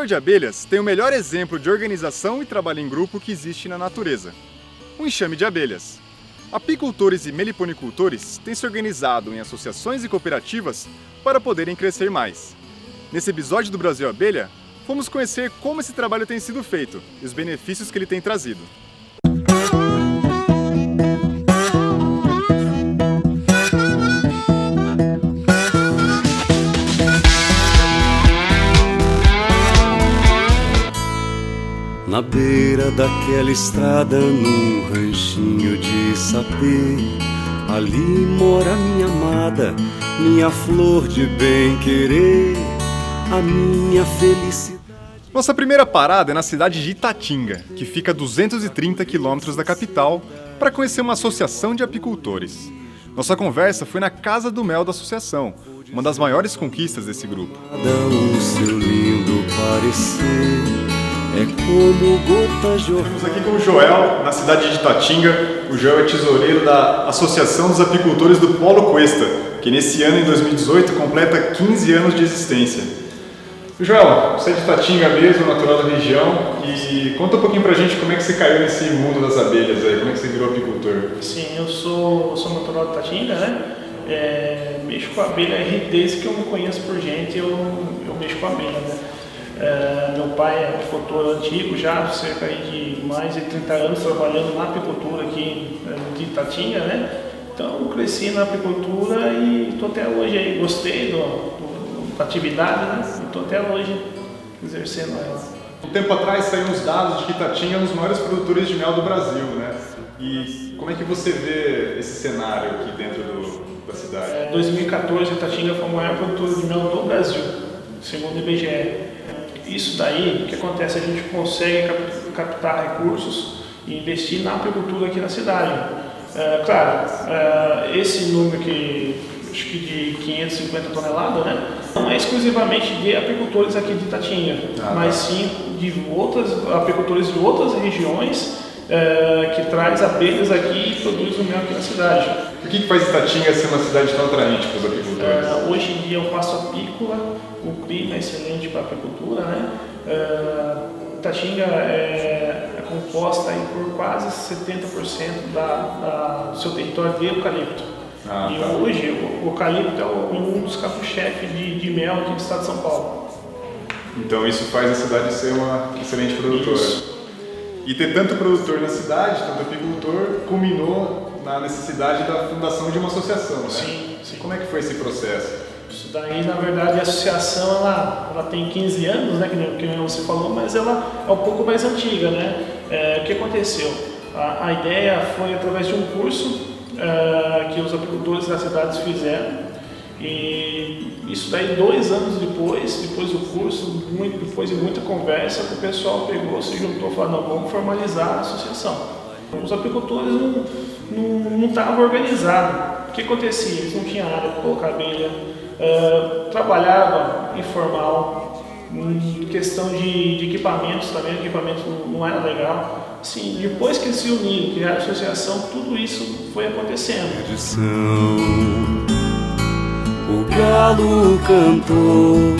setor de abelhas tem o melhor exemplo de organização e trabalho em grupo que existe na natureza: um enxame de abelhas. Apicultores e meliponicultores têm se organizado em associações e cooperativas para poderem crescer mais. Nesse episódio do Brasil Abelha, fomos conhecer como esse trabalho tem sido feito e os benefícios que ele tem trazido. Na beira daquela estrada, num ranchinho de sapê, ali mora minha amada, minha flor de bem-querer, a minha felicidade. Nossa primeira parada é na cidade de Itatinga, que fica a 230 quilômetros da capital, para conhecer uma associação de apicultores. Nossa conversa foi na Casa do Mel da associação, uma das maiores conquistas desse grupo. O seu lindo parecer é como gotas de orvalho. Estamos aqui com o Joel, na cidade de Itatinga. O Joel é tesoureiro da Associação dos Apicultores do Polo Cuesta, que nesse ano, em 2018, completa 15 anos de existência. Joel, você é de Itatinga mesmo, natural da região, e conta um pouquinho pra gente como é que você caiu nesse mundo das abelhas aí, como é que você virou apicultor? Sim, eu sou natural de Itatinga, né? Mexo com abelha desde que eu me conheço por gente, eu mexo com abelha, né? Meu pai é apicultor antigo, já cerca de mais de 30 anos trabalhando na apicultura aqui de Itatinga, né? Então eu cresci na apicultura e estou até hoje aí, gostei da atividade, né? Estou até hoje exercendo ela. Um tempo atrás saíram os dados de que Itatinga é um dos maiores produtores de mel do Brasil, né? E como é que você vê esse cenário aqui dentro da cidade? Em 2014, Itatinga foi o maior produtor de mel do Brasil, segundo o IBGE. Isso daí, o que acontece? A gente consegue captar recursos e investir na apicultura aqui na cidade. Claro, esse número acho que de 550 toneladas, né? Não é exclusivamente de apicultores aqui de Itatinga, mas sim de outros apicultores de outras regiões que traz abelhas aqui e produz o mel aqui na cidade. O que faz Itatinga ser uma cidade tão atraente para os apicultores? Hoje em dia é um pasto apícola, o clima é excelente para a apicultura, né? Itatinga é composta aí por quase 70% do seu território de eucalipto. Hoje o eucalipto é um dos carros-chefe de mel aqui do estado de São Paulo. Então isso faz a cidade ser uma excelente produtora. Isso. E ter tanto produtor na cidade, tanto apicultor, culminou na necessidade da fundação de uma associação, né? Sim. Como é que foi esse processo? Isso daí, na verdade, a associação ela tem 15 anos, né, que você falou, mas ela é um pouco mais antiga, né? O que aconteceu? A ideia foi através de um curso que os apicultores das cidades fizeram, e isso daí 2 anos depois do curso, depois de muita conversa, o pessoal pegou, se juntou e falou: não, vamos formalizar a associação. Os apicultores não estavam organizados. O que acontecia? Eles não tinham área para colocar abelha, trabalhava informal, em questão de equipamentos também, o equipamento não era legal. Assim, depois que eles se uniram, criaram a associação, tudo isso foi acontecendo. O galo cantou,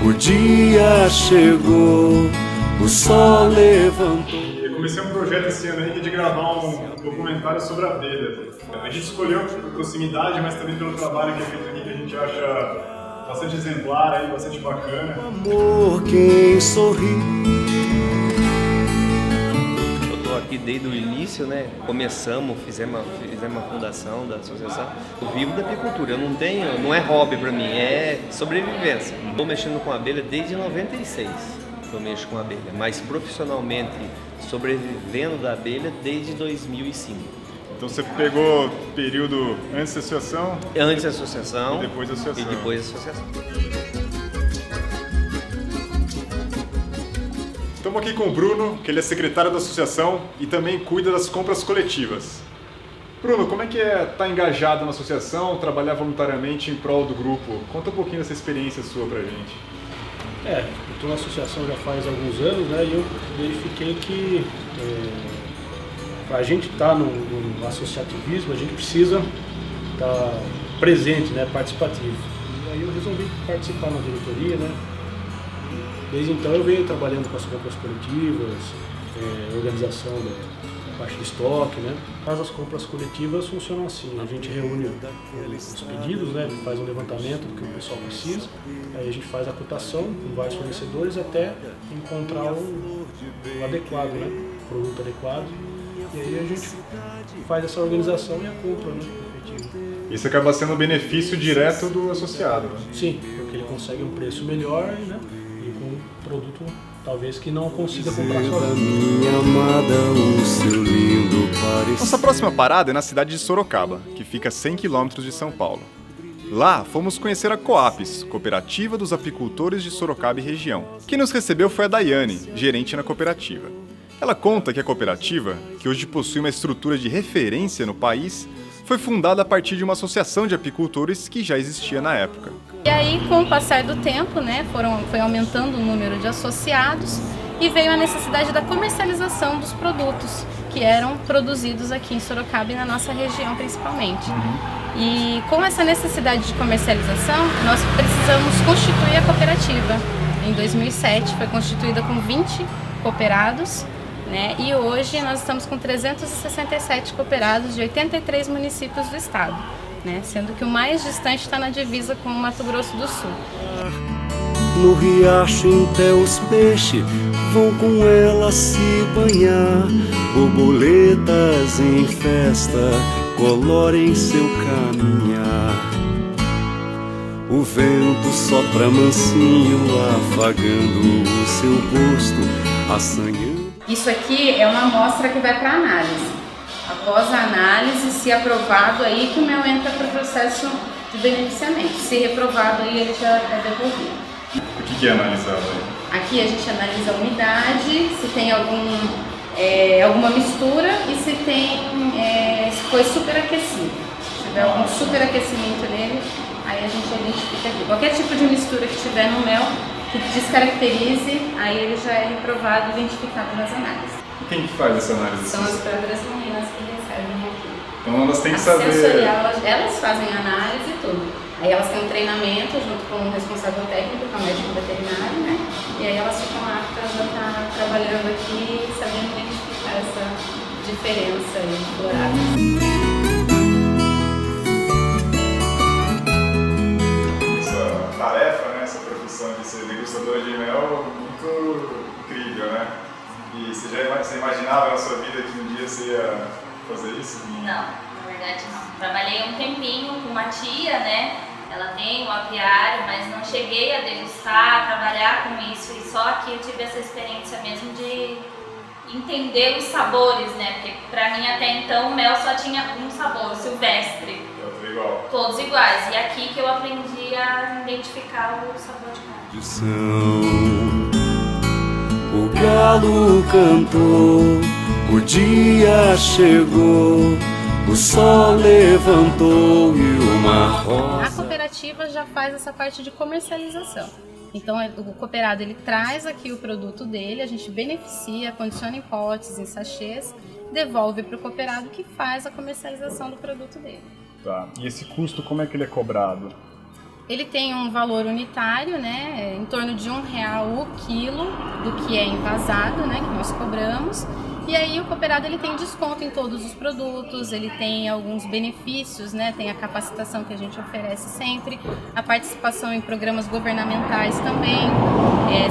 o dia chegou, o sol levantou. Eu comecei um projeto esse ano aí de gravar um documentário sobre a abelha. A gente escolheu por proximidade, mas também pelo trabalho que é feito aqui, que a gente acha bastante exemplar, aí, bastante bacana. Amor, quem sorri. Eu estou aqui desde o início, né? Fizemos a fundação da associação. Eu vivo da apicultura, não é hobby para mim, é sobrevivência. Estou mexendo com abelha desde 96. Eu mexo com abelha, mas profissionalmente sobrevivendo da abelha desde 2005. Então você pegou período antes da associação? Antes da associação. E depois da associação. E depois da associação. Estamos aqui com o Bruno, que ele é secretário da associação e também cuida das compras coletivas. Bruno, como é que é estar engajado na associação, trabalhar voluntariamente em prol do grupo? Conta um pouquinho dessa experiência sua pra gente. Eu estou na associação já faz alguns anos, né, e eu verifiquei que para a gente estar no associativismo, a gente precisa estar presente, né, participativo. E aí eu resolvi participar na diretoria, né, Desde então eu venho trabalhando com as compras coletivas, organização da parte de estoque, né? Mas as compras coletivas funcionam assim, a gente reúne os pedidos, né? Faz um levantamento do que o pessoal precisa, aí a gente faz a cotação com vários fornecedores até encontrar o adequado, né? O produto adequado, e aí a gente faz essa organização e a compra, né? Isso acaba sendo um benefício direto do associado, né? Sim, porque ele consegue um preço melhor, né? E com um produto talvez que não consiga comprar sozinho. Minha amada, o seu lindo parecer. Nossa próxima parada é na cidade de Sorocaba, que fica a 100 km de São Paulo. Lá, fomos conhecer a Coapes, Cooperativa dos Apicultores de Sorocaba e região. Quem nos recebeu foi a Daiane, gerente na cooperativa. Ela conta que a cooperativa, que hoje possui uma estrutura de referência no país, foi fundada a partir de uma associação de apicultores que já existia na época. E aí, com o passar do tempo, né, foi aumentando o número de associados e veio a necessidade da comercialização dos produtos que eram produzidos aqui em Sorocaba e na nossa região principalmente. E com essa necessidade de comercialização, nós precisamos constituir a cooperativa. Em 2007 foi constituída com 20 cooperados, né? E hoje nós estamos com 367 cooperados de 83 municípios do estado, né? Sendo que o mais distante está na divisa com o Mato Grosso do Sul. No riacho até os peixes vão com ela se banhar. Borboletas em festa colorem seu caminhar. O vento sopra mansinho, afagando o seu rosto, assanhando. Isso aqui é uma amostra que vai para análise. Após a análise, se aprovado, aí que o mel entra para o processo de beneficiamento. Se reprovado, aí ele já é devolvido. O que é analisado aí? Aqui a gente analisa a umidade, se tem alguma mistura e se foi superaquecido. Se tiver algum superaquecimento nele, aí a gente identifica aqui. Qualquer tipo de mistura que tiver no mel, que descaracterize, aí ele já é reprovado e identificado nas análises. E quem que faz essa análise? São as próprias meninas que recebem aqui. Então elas têm que A saber... sensorial, elas fazem a análise e tudo. Aí elas têm um treinamento junto com o responsável técnico, que é o médico veterinário, né? E aí elas ficam aptas a estar trabalhando aqui, sabendo identificar essa diferença aí floral. Tarefa, né, essa profissão de ser degustadora de mel, muito incrível, né? E você imaginava na sua vida que um dia você ia fazer isso? Não, na verdade não. Trabalhei um tempinho com uma tia, né? Ela tem um apiário, mas não cheguei a degustar, a trabalhar com isso. E só aqui eu tive essa experiência mesmo de entender os sabores, né? Porque pra mim até então o mel só tinha um sabor, silvestre. Igual. Todos iguais. E aqui que eu aprendi a identificar o sabor de cada. O galo cantou, o dia chegou, o sol levantou e uma rosa... A cooperativa já faz essa parte de comercialização. Então o cooperado ele traz aqui o produto dele, a gente beneficia, condiciona em potes, em sachês, devolve para o cooperado que faz a comercialização do produto dele. Tá. E esse custo, como é que ele é cobrado? Ele tem um valor unitário, né, em torno de R$1 o quilo do que é envasado, né, que nós cobramos. E aí o cooperado ele tem desconto em todos os produtos, ele tem alguns benefícios, né, tem a capacitação que a gente oferece sempre, a participação em programas governamentais também.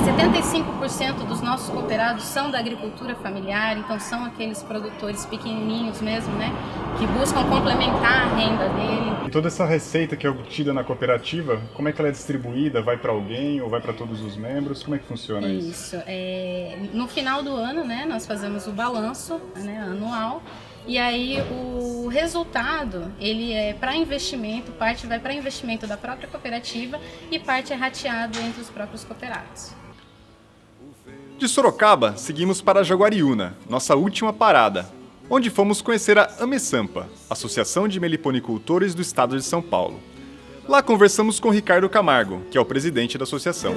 75% dos nossos cooperados são da agricultura familiar, então são aqueles produtores pequenininhos mesmo, né, que buscam complementar a renda dele. E toda essa receita que é obtida na cooperativa, como é que ela é distribuída? Vai para alguém ou vai para todos os membros? Como é que funciona isso? No final do ano, né, nós fazemos o balanço, né, anual, e aí o resultado ele é para investimento, parte vai para investimento da própria cooperativa e parte é rateado entre os próprios cooperados. De Sorocaba, seguimos para Jaguariúna, nossa última parada, onde fomos conhecer a Amesampa, Associação de Meliponicultores do Estado de São Paulo. Lá conversamos com Ricardo Camargo, que é o presidente da associação.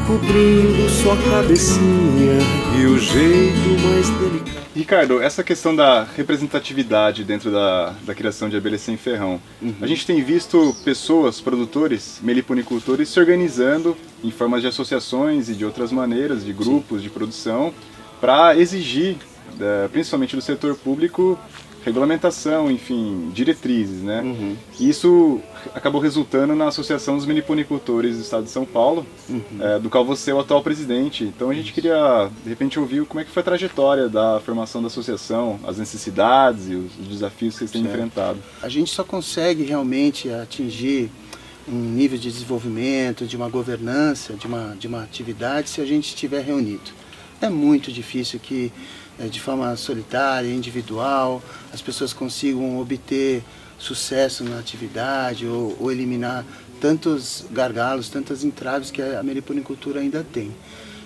Cobrindo sua cabecinha e o jeito mais delicado. Ricardo, essa questão da representatividade dentro da criação de abelhas sem ferrão, a gente tem visto pessoas, produtores, meliponicultores se organizando em formas de associações e de outras maneiras, de grupos de produção, para exigir, principalmente do setor público, regulamentação, enfim, diretrizes, né? E isso acabou resultando na Associação dos Meliponicultores do Estado de São Paulo, do qual você é o atual presidente. Então a gente queria, de repente, ouvir como é que foi a trajetória da formação da associação, as necessidades e os desafios que vocês têm enfrentado. A gente só consegue realmente atingir um nível de desenvolvimento, de uma governança, de uma atividade, se a gente estiver reunido. É muito difícil que, de forma solitária, individual, as pessoas consigam obter sucesso na atividade ou eliminar tantos gargalos, tantas entraves que a meliponicultura ainda tem.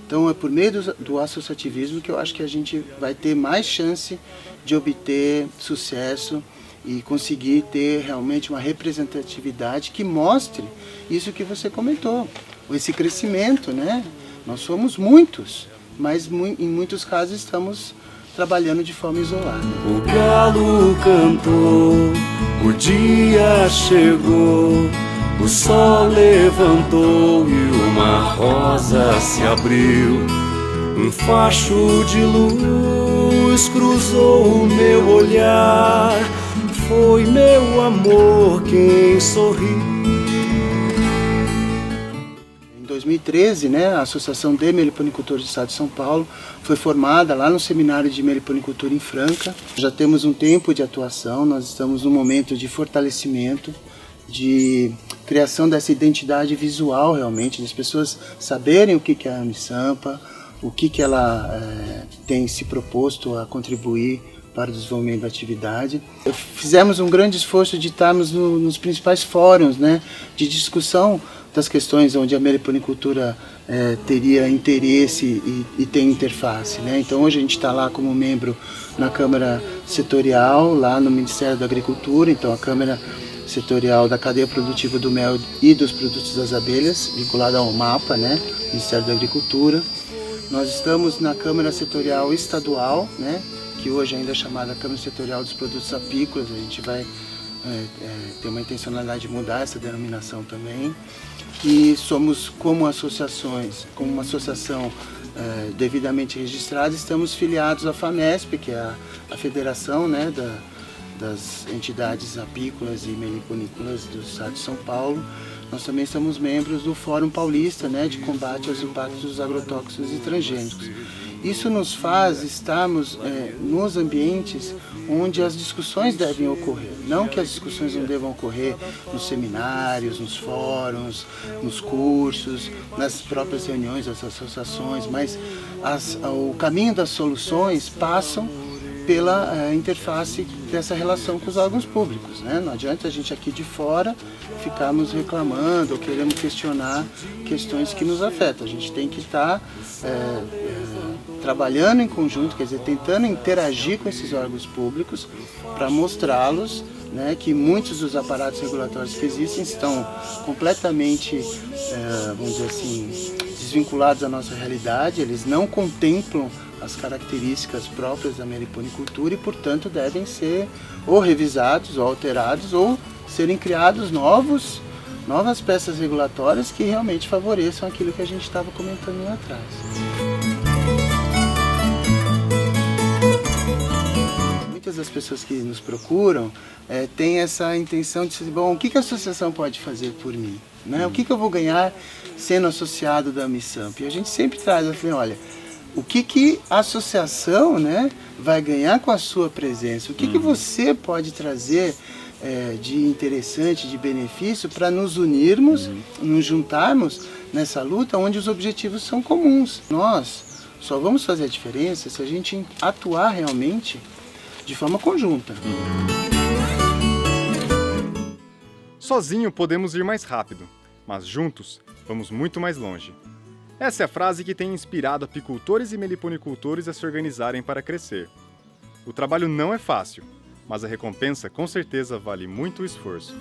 Então é por meio do associativismo que eu acho que a gente vai ter mais chance de obter sucesso e conseguir ter realmente uma representatividade que mostre isso que você comentou, esse crescimento, né? Nós somos muitos, mas em muitos casos estamos trabalhando de forma isolada. O galo cantou, o dia chegou, o sol levantou e uma rosa se abriu. Um facho de luz cruzou o meu olhar, foi meu amor quem sorriu. Em 2013, né, a Associação de Meliponicultores do Estado de São Paulo foi formada lá no Seminário de Meliponicultura em Franca. Já temos um tempo de atuação, nós estamos num momento de fortalecimento, de criação dessa identidade visual realmente, das pessoas saberem o que é a Unisampa, o que ela tem se proposto a contribuir para o desenvolvimento da atividade. Fizemos um grande esforço de estarmos nos principais fóruns, né, de discussão das questões onde a meliponicultura teria interesse e tem interface, né? Então hoje a gente está lá como membro na Câmara Setorial, lá no Ministério da Agricultura, então a Câmara Setorial da Cadeia Produtiva do Mel e dos Produtos das Abelhas, vinculada ao MAPA, né? Ministério da Agricultura. Nós estamos na Câmara Setorial Estadual, né? Que hoje ainda é chamada Câmara Setorial dos Produtos Apícolas. A gente vai ter uma intencionalidade de mudar essa denominação também. E somos, como associações, como uma associação devidamente registrada, estamos filiados à FAMESP, que é a federação, né, das entidades apícolas e meliponícolas do Estado de São Paulo. Nós também somos membros do Fórum Paulista, né, de combate aos impactos dos agrotóxicos e transgênicos. Isso nos faz estarmos nos ambientes onde as discussões devem ocorrer. Não que as discussões não devam ocorrer nos seminários, nos fóruns, nos cursos, nas próprias reuniões das associações, mas o caminho das soluções passam pela interface dessa relação com os órgãos públicos, né? Não adianta a gente aqui de fora ficarmos reclamando ou querendo questionar questões que nos afetam. A gente tem que estar trabalhando em conjunto, quer dizer, tentando interagir com esses órgãos públicos para mostrá-los, né, que muitos dos aparatos regulatórios que existem estão completamente, vamos dizer assim, desvinculados da nossa realidade, eles não contemplam as características próprias da meliponicultura e, portanto, devem ser ou revisados ou alterados ou serem criados novas peças regulatórias que realmente favoreçam aquilo que a gente estava comentando lá atrás. Muitas das pessoas que nos procuram têm essa intenção de dizer, bom, o que a associação pode fazer por mim? Né? O que eu vou ganhar sendo associado da Unisamp? E a gente sempre traz assim, olha, o que a associação, né, vai ganhar com a sua presença? O que você pode trazer de interessante, de benefício para nos unirmos, nos juntarmos nessa luta onde os objetivos são comuns? Nós só vamos fazer a diferença se a gente atuar realmente de forma conjunta. Sozinho podemos ir mais rápido, mas juntos vamos muito mais longe. Essa é a frase que tem inspirado apicultores e meliponicultores a se organizarem para crescer. O trabalho não é fácil, mas a recompensa com certeza vale muito o esforço.